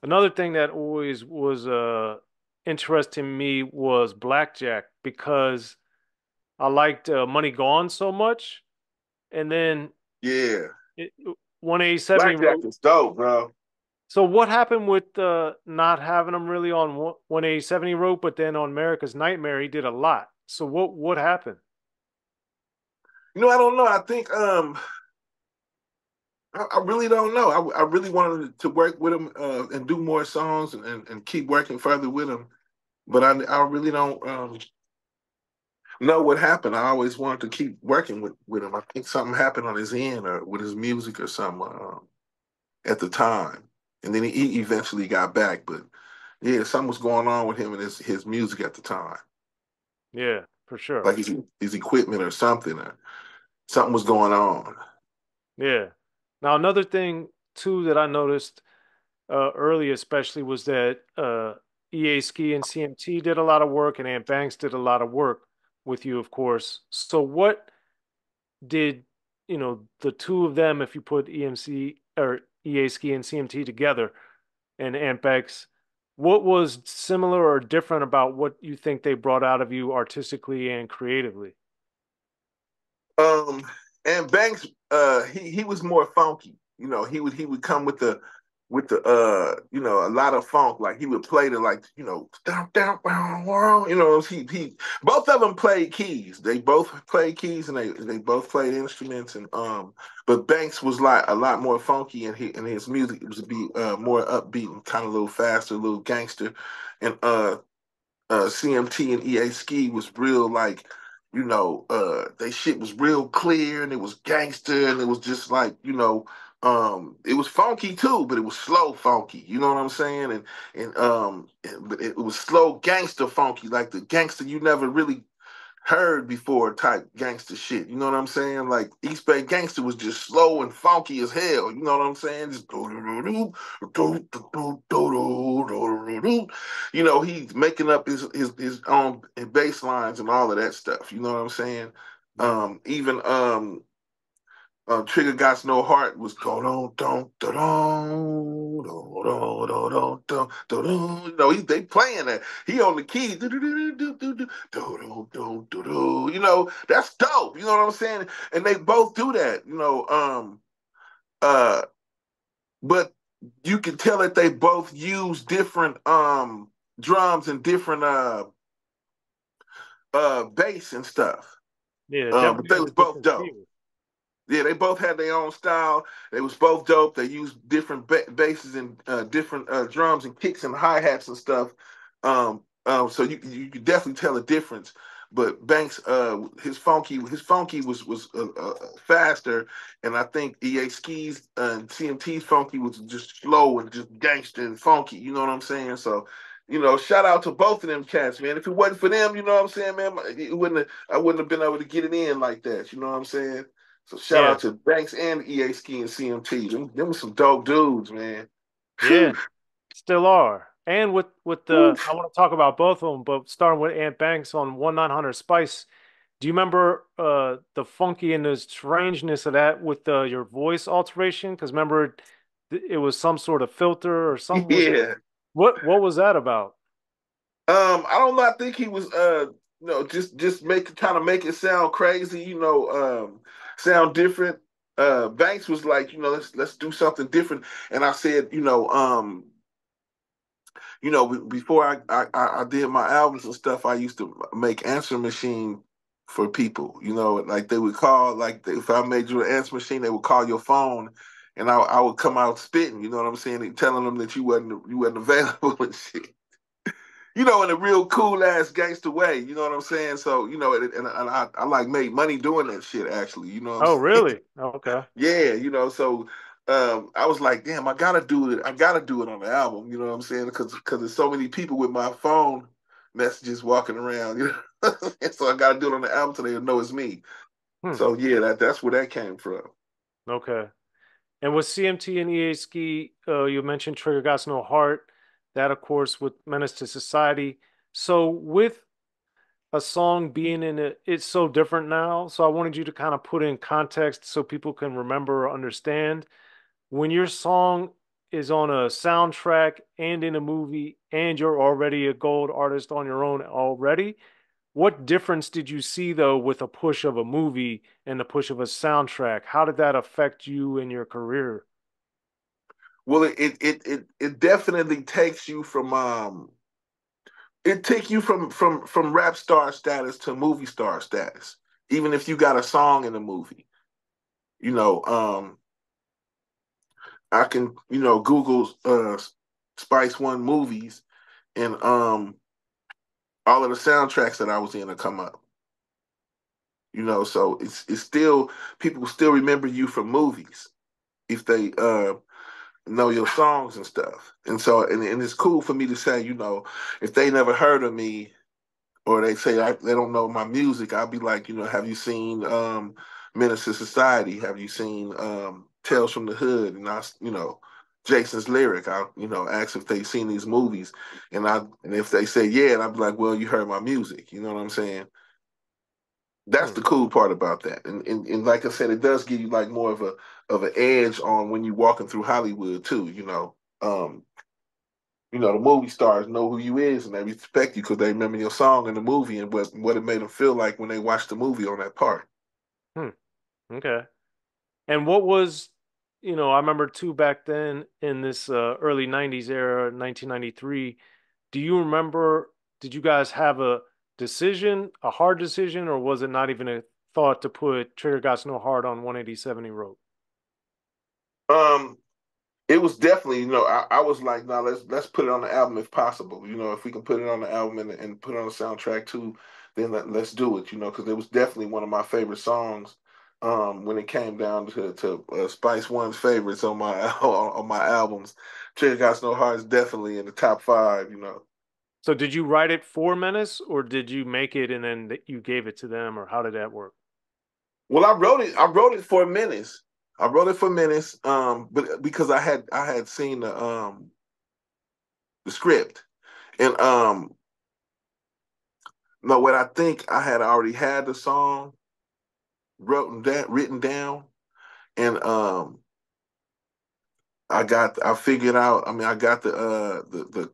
Another thing that always was interesting me was Blackjack because I liked Money Gone so much, and then Yeah, 187 he Blackjack wrote. is dope, bro. So what happened with not having him really on 187 he wrote, but then on America's Nightmare he did a lot. So what happened? I don't know. I think I really don't know. I really wanted to work with him and do more songs and keep working further with him, but I really don't know what happened. I always wanted to keep working with him. I think something happened on his end or with his music or something at the time, and then he eventually got back. But yeah, something was going on with him and his music at the time, Yeah, for sure. like his equipment or something. Or something was going on. Yeah. Now another thing too that I noticed early especially was that EA Ski and CMT did a lot of work and Ant Banks did a lot of work with you, of course. So what did, the two of them, if you put EMC or EA Ski and CMT together and Ant Banks, what was similar or different about what you think they brought out of you artistically and creatively? Um, and Banks, he was more funky. He would come with a lot of funk. Like he would play the like, down, down, down, down. He both of them played keys. They both played keys and they both played instruments but Banks was like a lot more funky and his music was be more upbeat and kind of a little faster, a little gangster. And CMT and EA Ski was real like, they shit was real clear and it was gangster and it was just like, it was funky too, but it was slow funky. You know what I'm saying? But it was slow gangster funky, like the gangster you never really heard before type gangster shit. You know what I'm saying? Like East Bay Gangster was just slow and funky as hell. You know what I'm saying? Just he's making up his own bass lines and all of that stuff. You know what I'm saying? Yeah. Even Trigga Got No Heart was go don don don don don don don don. They playing that. He on the key. That's dope. You know what I'm saying? And they both do that. Uh, but you can tell that they both use different drums and different bass and stuff. Yeah, But definitely they has a was both different dope. feel. Yeah, they both had their own style. They was both dope. They used different basses and different drums and kicks and hi hats and stuff. So you could definitely tell a difference. But Banks, his funky was faster, and I think EA Skis and CMT's funky was just slow and just gangster and funky. You know what I'm saying? So, shout out to both of them cats, man. If it wasn't for them, you know what I'm saying, man, I wouldn't have been able to get it in like that. You know what I'm saying? So shout Yeah, out to Banks and EA Ski and CMT. Them were some dope dudes, man. yeah, Whew. still are. And with the, I Oof. want to talk about both of them, but starting with Ant Banks on 1900 Spice. Do you remember the funky and the strangeness of that with your voice alteration? Because remember, it was some sort of filter or something. Was Yeah. what was that about? I don't know. I think he was just make trying to make it sound crazy, sound different. Banks was like, let's do something different. And I said, before I did my albums and stuff, I used to make answer machine for people. Like they would call, like if I made you an answer machine, they would call your phone, and I would come out spitting. You know what I'm saying? And telling them that you wasn't available and shit. In a real cool ass gangster way. You know what I'm saying? So and I like made money doing that shit. Actually, you know what I'm Oh, saying? really? Okay. Yeah, so I was like, damn, I gotta do it. I gotta do it on the album. You know what I'm saying? Because there's so many people with my phone messages walking around. And so I gotta do it on the album so they know it's me. Hmm. So yeah, that's where that came from. Okay. And with CMT and EA Ski, you mentioned Trigger Got No Heart. That, of course, with Menace to Society. So with a song being in it, it's so different now. So I wanted you to kind of put in context so people can remember or understand. When your song is on a soundtrack and in a movie, and you're already a gold artist on your own already, what difference did you see though with a push of a movie and the push of a soundtrack? How did that affect you in your career? Well, it definitely takes you from it take you from rap star status to movie star status. Even if you got a song in the movie, you know, I can Google Spice One movies and all of the soundtracks that I was in to come up. So it's still people still remember you from movies if they know your songs and stuff. And so and it's cool for me to say, if they never heard of me or they say they don't know my music, I'll be like, have you seen Menace to Society? Have you seen Tales from the Hood? And Jason's Lyric. I ask if they've seen these movies, and if they say yeah, and I'll be like, well, you heard my music. You know what I'm saying? That's Hmm. the cool part about that. And like I said, it does give you like more of an edge on when you're walking through Hollywood too. The movie stars know who you is and they respect you because they remember your song in the movie and what it made them feel like when they watched the movie on that part. Hmm. Okay. And what was, I remember too back then in this early 90s era, 1993, do you remember, did you guys have a decision, a hard decision, or was it not even a thought to put Trigger Got No Heart on 187 He wrote? Um, it was definitely, I was like, no, let's put it on the album if possible. If we can put it on the album and put it on the soundtrack too, then let's do it. Because it was definitely one of my favorite songs. When it came down to Spice One's favorites on my on my albums, Trigga Got No Heart is definitely in the top five. So did you write it for Menace, or did you make it and then you gave it to them, or how did that work? Well, I wrote it. I wrote it for Menace. I wrote it for Menace. But because I had seen the script, and no, what I think I had already had the song written down, and I figured out. I mean, I got the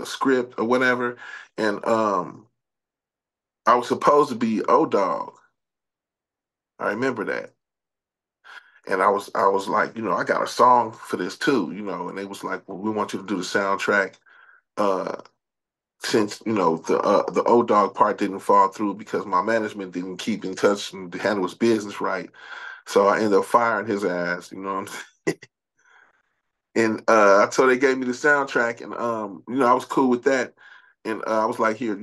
script or whatever, and I was supposed to be O-Dog. I remember that. And I was like, I got a song for this too, and they was like, well, we want you to do the soundtrack. Uh, since the O-Dog part didn't fall through because my management didn't keep in touch and handle his business right, so I ended up firing his ass. You know what I'm saying? And so they gave me the soundtrack, and I was cool with that. And I was like, here,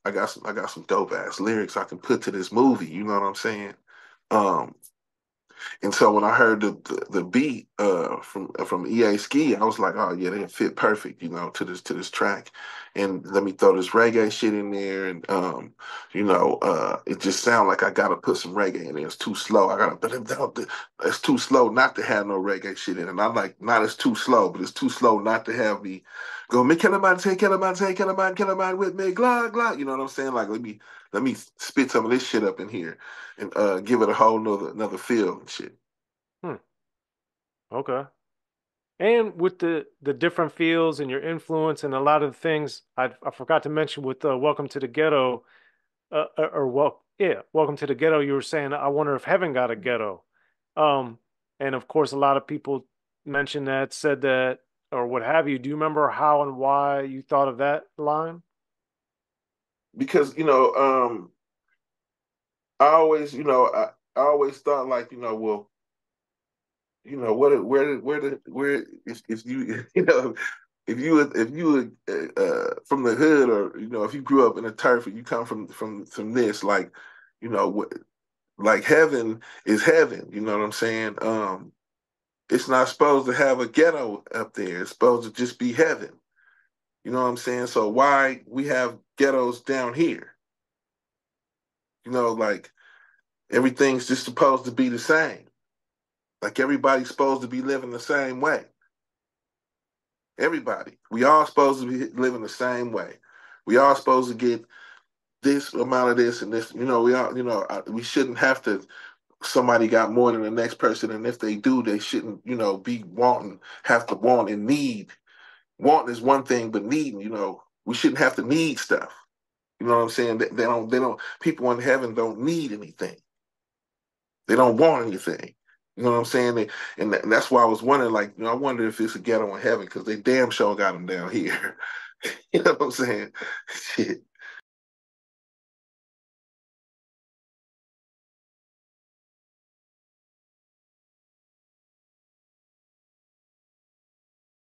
I got some dope ass lyrics I can put to this movie. You know what I'm saying? Um, And so when I heard the beat from E.A. I was like, oh yeah, they fit perfect, to this track. And let me throw this reggae shit in there, and it just sounded like I gotta put some reggae in there. It's too slow. It's too slow not to have no reggae shit in it. And I'm like, not it's too slow, but it's too slow not to have me go me Kelaman with me, glug glug. You know what I'm saying? Like let me spit some of this shit up in here and give it a whole another feel and shit. Hmm. Okay. And with the different fields and your influence and a lot of the things I forgot to mention with Welcome to the Ghetto, or Welcome to the Ghetto. You were saying, I wonder if heaven got a ghetto. Um, and of course, a lot of people mentioned that, said that, or what have you. Do you remember how and why you thought of that line? Because I always thought like well where if you if you from the hood or if you grew up in a turf and you come from this like what like heaven is heaven, you know what I'm saying? It's not supposed to have a ghetto up there. It's supposed to just be heaven. You know what I'm saying? So why we have ghettos down here? Like everything's just supposed to be the same. Like everybody's supposed to be living the same way. Everybody. We all supposed to be living the same way. We all supposed to get this amount of this and this. We all, we shouldn't have to. Somebody got more than the next person, and if they do, they shouldn't, be wanting, have to want and need. Wanting is one thing, but needing, we shouldn't have to need stuff. You know what I'm saying? They don't. People in heaven don't need anything. They don't want anything. You know what I'm saying? And that's why I was wondering, like, I wonder if it's a ghetto in heaven because they damn sure got them down here. You know what I'm saying? Shit.